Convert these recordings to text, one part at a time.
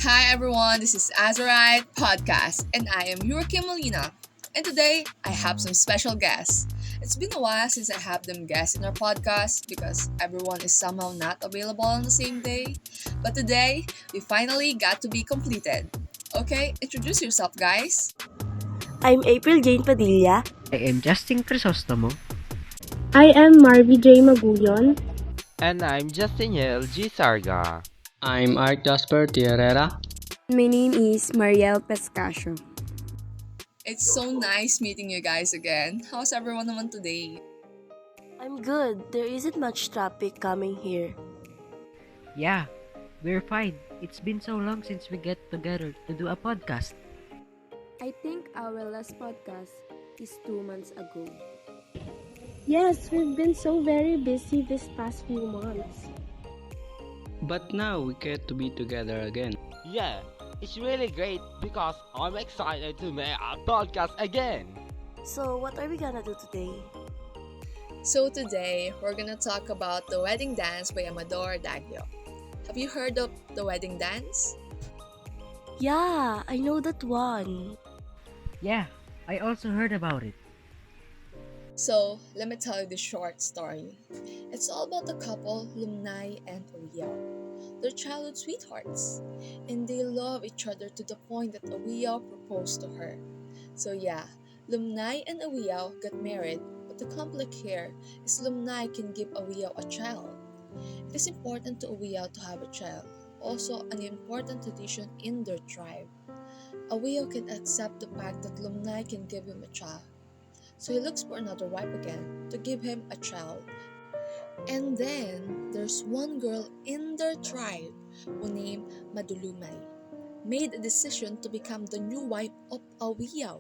Hi everyone, this is Azurite Podcast, and I am your Kim Molina. And today, I have some special guests. It's been a while since I have them guests in our podcast because everyone is somehow not available on the same day. But today, we finally got to be completed. Okay, introduce yourself, guys. I'm April Jane Padilla. I am Justine Crisostomo. I am Marvie Maguyon. And I'm Justine Sarga. I'm Arcjasper Herrera. My name is Marielle Pescasio. It's so nice meeting you guys again. How's everyone naman today? I'm good. There isn't much traffic coming here. Yeah, we're fine. It's been so long since we get together to do a podcast. I think our last podcast is 2 months ago. Yes, we've been so very busy this past few months. But now we get to be together again. Yeah, it's really great because I'm excited to make a podcast again. So, what are we gonna do today? So today, we're gonna talk about the wedding dance by Amador Daggio. Have you heard of the wedding dance? Yeah, I know that one. Yeah, I also heard about it. So, let me tell you the short story. It's all about the couple, Lumnay and Uwiao. They're childhood sweethearts, and they love each other to the point that Uwiao proposed to her. So yeah, Lumnay and Uwiao got married, but the conflict here is Lumnay can give Uwiao a child. It is important to Uwiao to have a child, also an important tradition in their tribe. Uwiao can accept the fact that Lumnay can give him a child. So he looks for another wife again to give him a child. And then there's one girl in their tribe who named Madulumay made a decision to become the new wife of Uwiao.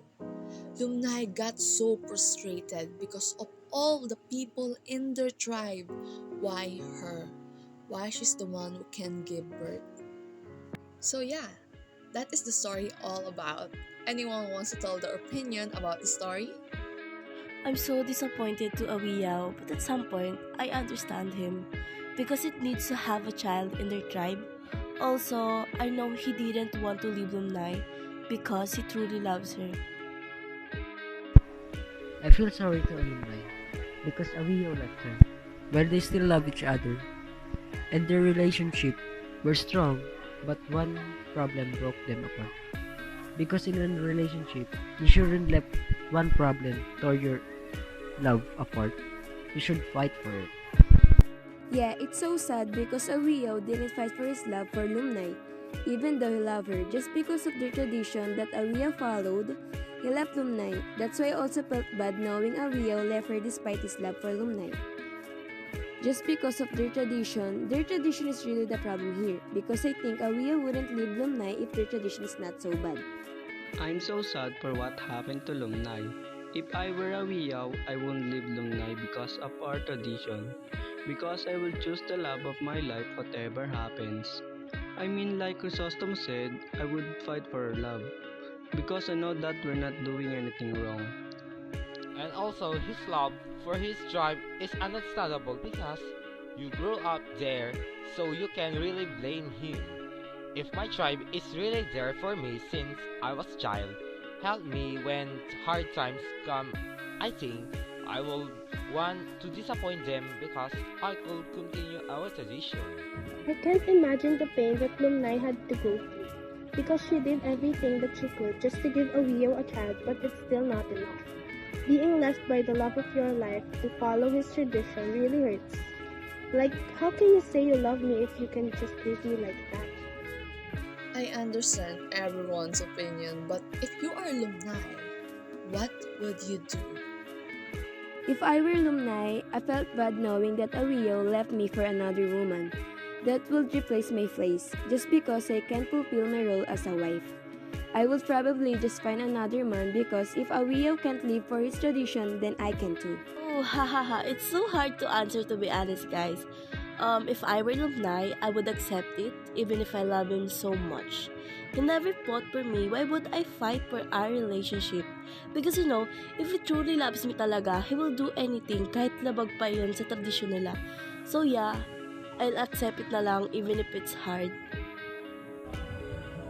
Lumnay got so frustrated because of all the people in their tribe. Why her? Why she's the one who can give birth? So yeah, that is the story all about. Anyone wants to tell their opinion about the story? I'm so disappointed to Uwiao, but at some point, I understand him because it needs to have a child in their tribe. Also, I know he didn't want to leave Lumnay because he truly loves her. I feel sorry to alumni because Awio left her, but they still love each other. And their relationship were strong, but one problem broke them apart. Because in a relationship, you shouldn't let one problem tear your love apart. You should fight for it. Yeah, it's so sad because Uwiao didn't fight for his love for Lumnay. Even though he loved her, just because of the tradition that Uwiao followed, he left Lumnay. That's why I also felt bad knowing Uwiao left her despite his love for Lumnay. Just because of their tradition is really the problem here because I think Uwiao wouldn't leave Lumnay if their tradition is not so bad. I'm so sad for what happened to Lumnay. If I were a Wiyaw, I won't leave Lumnay because of our tradition. Because I will choose the love of my life whatever happens. I mean, like Chrysostom said, I would fight for her love. Because I know that we're not doing anything wrong. And also, his love for his tribe is understandable because you grew up there, so you can really blame him. If my tribe is really there for me since I was a child, help me when hard times come, I think I will want to disappoint them because I could continue our tradition. I can't imagine the pain that Lumnay had to go through because she did everything that she could just to give Uwiao a child, but it's still not enough. Being left by the love of your life to follow his tradition really hurts. Like, how can you say you love me if you can just leave me like that? I understand everyone's opinion, but if you are Lumnay, what would you do? If I were Lumnay, I felt bad knowing that Uwiao left me for another woman that would replace my place just because I can't fulfill my role as a wife. I would probably just find another man because if Uwiao can't live for his tradition, then I can too. Oh, hahaha, it's so hard to answer to be honest, guys. If I were Lumnay, I would accept it even if I love him so much. He never fought for me, why would I fight for our relationship? Because if he truly loves me talaga, he will do anything kahit labag pa yun sa tradisyon nila. So yeah, I'll accept it na lang even if it's hard.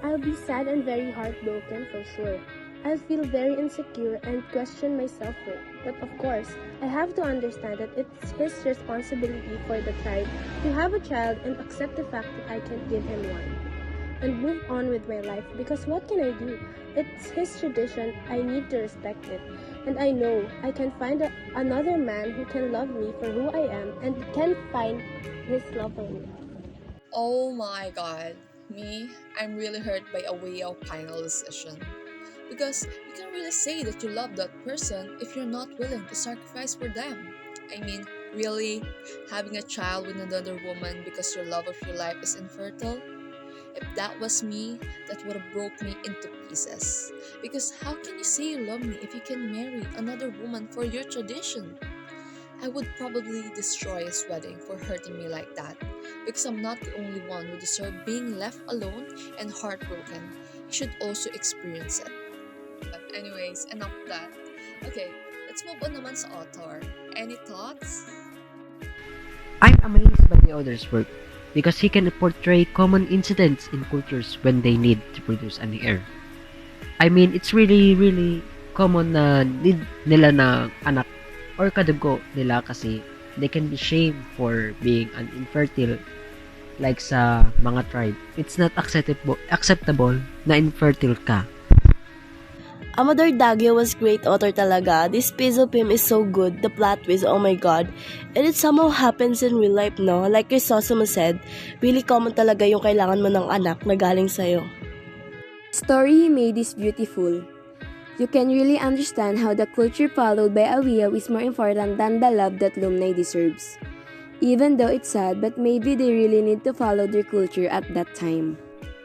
I'll be sad and very heartbroken for sure. I'll feel very insecure and question my self-worth. But of course, I have to understand that it's his responsibility for the tribe to have a child and accept the fact that I can't give him one. And move on with my life because what can I do? It's his tradition, I need to respect it. And I know I can find another man who can love me for who I am and can find his love for me. Oh my god. Me, I'm really hurt by a way of final decision. Because you can't really say that you love that person if you're not willing to sacrifice for them. I mean, really? Having a child with another woman because your love of your life is infertile? If that was me, that would have broke me into pieces. Because how can you say you love me if you can marry another woman for your tradition? I would probably destroy his wedding for hurting me like that. Because I'm not the only one who deserves being left alone and heartbroken. You should also experience it. But anyways, enough of that. Okay, let's move on naman sa author. Any thoughts? I'm amazed by the author's work because he can portray common incidents in cultures when they need to produce an heir. I mean, it's really common na need nila na anak or kadugo nila kasi they can be shamed for being an infertile like sa mga tribe. It's not acceptable na infertile ka. Amador Daggio was great author talaga. This piece of him is so good. The plot twist, oh my god. And it somehow happens in real life, no? Like Crisostomo said, really common talaga yung kailangan mo ng anak na galing sa'yo. Story he made is beautiful. You can really understand how the culture followed by Awiyaw is more important than the love that Lumnay deserves. Even though it's sad, but maybe they really need to follow their culture at that time.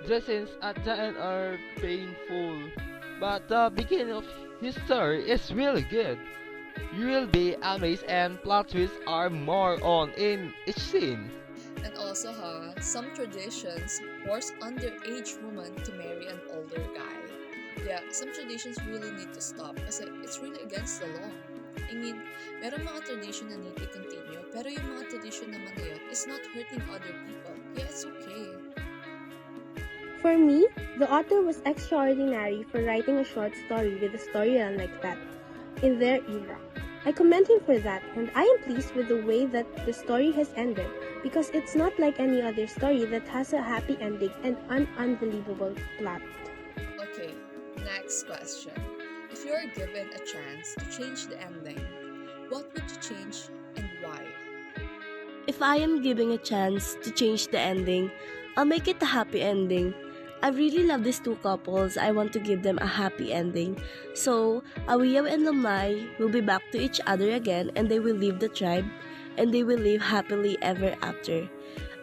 The scenes at the end are painful, but the beginning of his story is really good. You will be amazed and plot twists are more on in each scene. And also some traditions force underage women to marry an older guy. Yeah, some traditions really need to stop kasi it's really against the law. I mean, meron mga tradition na need to continue, pero yung mga tradition naman na yun is not hurting other people. Yeah, it's okay. For me, the author was extraordinary for writing a short story with a storyline like that in their era. I commend him for that, and I am pleased with the way that the story has ended because it's not like any other story that has a happy ending and an unbelievable plot. Okay, next question. If you are given a chance to change the ending, what would you change and why? If I am given a chance to change the ending, I'll make it a happy ending. I really love these two couples. I want to give them a happy ending. So, Awiyaw and Lumnay will be back to each other again and they will leave the tribe and they will live happily ever after.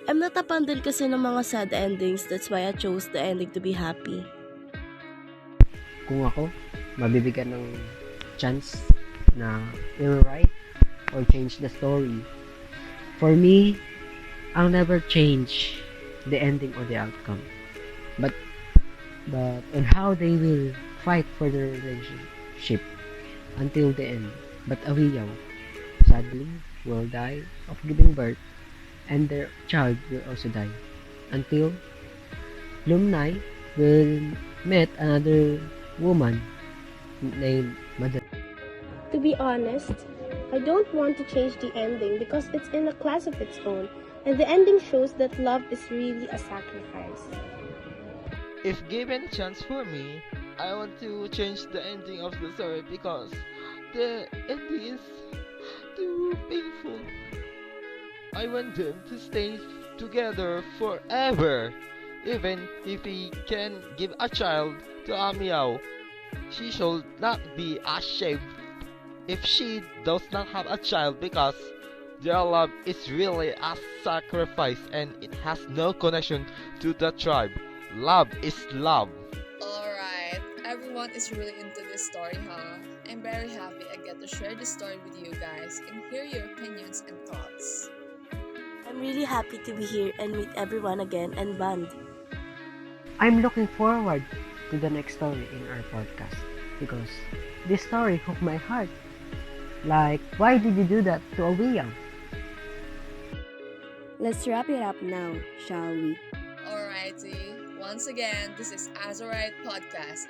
I'm not a fan din kasi ng mga sad endings. That's why I chose the ending to be happy. Kung ako, mabibigyan ng chance na i-write or change the story. For me, I'll never change the ending or the outcome. But on how they will fight for their relationship until the end. But Awiyaw, sadly, will die of giving birth and their child will also die until Lumnay will meet another woman named Mother. To be honest, I don't want to change the ending because it's in a class of its own, and the ending shows that love is really a sacrifice. If given a chance for me, I want to change the ending of the story because the ending is too painful. I want them to stay together forever. Even if he can give a child to Amiao, she should not be ashamed if she does not have a child because their love is really a sacrifice and it has no connection to the tribe. Love is love. Alright, everyone is really into this story, huh? I'm very happy I get to share this story with you guys and hear your opinions and thoughts. I'm really happy to be here and meet everyone again and bond. I'm looking forward to the next story in our podcast because this story hooked my heart. Like, why did you do that to Awiyaw? Let's wrap it up now, shall we? Alrighty, Once again, this is Azurite Podcast.